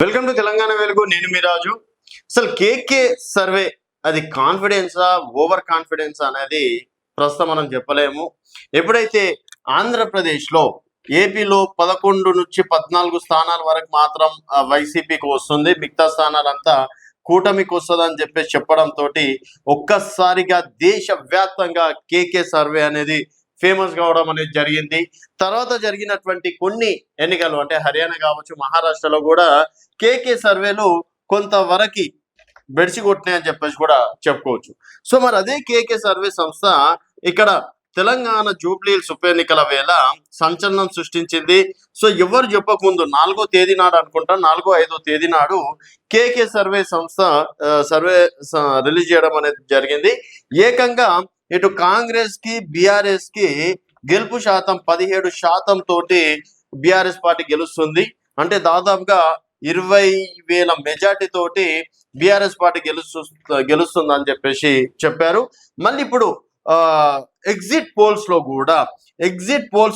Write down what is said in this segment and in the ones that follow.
Welcome to Telangana వెలుగు. నేను మీ రాజు. అసలు కేకే సర్వే అది కాన్ఫిడెన్సా ఓవర్ కాన్ఫిడెన్స్ అనేది ప్రస్తుతం మనం చెప్పలేము. ఎప్పుడైతే ఆంధ్రప్రదేశ్లో ఏపీలో 11 నుంచి 14 స్థానాల వరకు మాత్రం వైసీపీకి వస్తుంది, మిగతా స్థానాలంతా కూటమికి వస్తుందని చెప్పేసి చెప్పడంతో ఒక్కసారిగా దేశవ్యాప్తంగా కేకే సర్వే అనేది ఫేమస్ కావడం అనేది జరిగింది. తర్వాత జరిగినటువంటి కొన్ని ఎన్నికలు అంటే హర్యానా కావచ్చు, మహారాష్ట్రలో కూడా కేకే సర్వేలు కొంతవరకు బెడిసి కొట్టినాయని చెప్పేసి కూడా చెప్పుకోవచ్చు. సో మరి అదే కేకే సర్వే సంస్థ ఇక్కడ తెలంగాణ జూబ్లీహిల్స్ ఉప ఎన్నికల వేళ సంచలనం సృష్టించింది. సో ఎవరు చెప్పకముందు 4వ తేదీ నాడు అనుకుంటా, 4-5వ తేదీ నాడు కేకే సర్వే సంస్థ సర్వే రిలీజ్ చేయడం అనేది జరిగింది. ఏకంగా ఇటు కాంగ్రెస్ కి బీఆర్ఎస్ కి గెలుపు శాతం 17% తోటి బీఆర్ఎస్ పార్టీ గెలుస్తుంది. అంటే దాదాపుగా 20,000 మెజార్టీ తోటి బీఆర్ఎస్ పార్టీ గెలుస్తుంది అని చెప్పేసి చెప్పారు. మళ్ళీ ఇప్పుడు ఎగ్జిట్ పోల్స్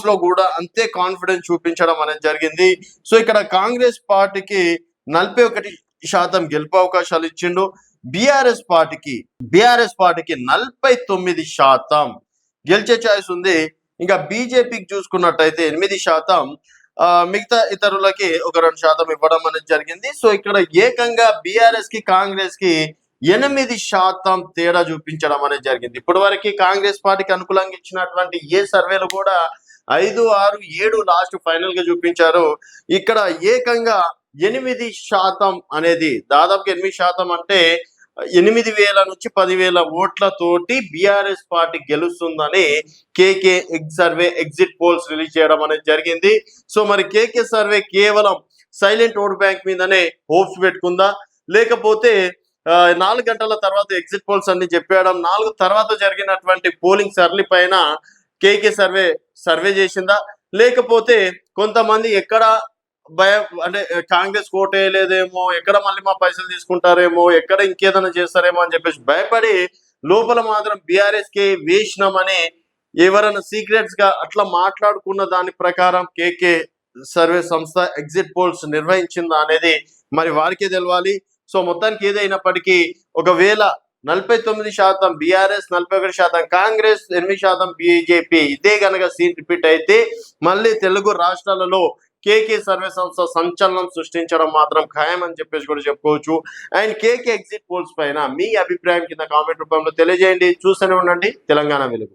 లో కూడా అంతే కాన్ఫిడెన్స్ చూపించడం అనేది జరిగింది. సో ఇక్కడ కాంగ్రెస్ పార్టీకి 41% గెలుపు అవకాశాలు ఇచ్చిండు. బీఆర్ఎస్ పార్టీకి 49% గెలిచే ఛాయిస్ ఉంది. ఇంకా బీజేపీకి చూసుకున్నట్టయితే 8%, మిగతా ఇతరులకి ఒక 2% ఇవ్వడం అనేది జరిగింది. సో ఇక్కడ ఏకంగా బీఆర్ఎస్ కి కాంగ్రెస్ కి 8% తేడా చూపించడం అనేది జరిగింది. ఇప్పటి వరకు కాంగ్రెస్ పార్టీకి అనుకూలంగా ఇచ్చినటువంటి ఏ సర్వేలు కూడా 5, 6, 7 లాస్ట్ ఫైనల్ గా చూపించారు. ఇక్కడ ఏకంగా 8% అనేది దాదాపు 8% అంటే 8,000 నుంచి 10,000 ఓట్లతోటి బీఆర్ఎస్ పార్టీ గెలుస్తుందని KK survey exit polls release చేయడం అనేది జరిగింది. సో మరి కేకే సర్వే కేవలం సైలెంట్ ఓట్ బ్యాంక్ మీదనే హోప్స్ పెట్టుకుందా, లేకపోతే 4 గంటల తర్వాత ఎగ్జిట్ పోల్స్ అన్ని చెప్పేయడం, 4 తర్వాత జరిగినటువంటి పోలింగ్ సర్లీ పైన కేకే సర్వే చేసిందా, లేకపోతే కొంతమంది ఎక్కడ భయం అంటే కాంగ్రెస్ కోటేయలేదేమో, ఎక్కడ మళ్ళీ మా పైసలు తీసుకుంటారేమో, ఎక్కడ ఇంకేదైనా చేస్తారేమో అని చెప్పేసి భయపడి లోపల మాత్రం బీఆర్ఎస్ కి వేసినామని ఎవరైనా సీక్రెట్స్ గా అట్లా మాట్లాడుకున్న దాని ప్రకారం కేకే సర్వే సంస్థ ఎగ్జిట్ పోల్స్ నిర్వహించిందా అనేది మరి వారికే తెలవాలి. సో మొత్తానికి ఏదైనప్పటికీ ఒకవేళ 49% బీఆర్ఎస్, 41% కాంగ్రెస్, 8% బీజేపీ ఇదే గనక సీన్ రిపీట్ అయితే మళ్ళీ తెలుగు రాష్ట్రాలలో కేకే సర్వే సంస్థ సంచలనం సృష్టించడం మాత్రం ఖాయం అని చెప్పేసి కూడా చెప్పుకోవచ్చు. అండ్ కేకే ఎగ్జిట్ పోల్స్ పైన మీ అభిప్రాయం కింద కామెంట్ రూపంలో తెలియజేయండి. చూస్తూనే ఉండండి తెలంగాణ వెలుగు.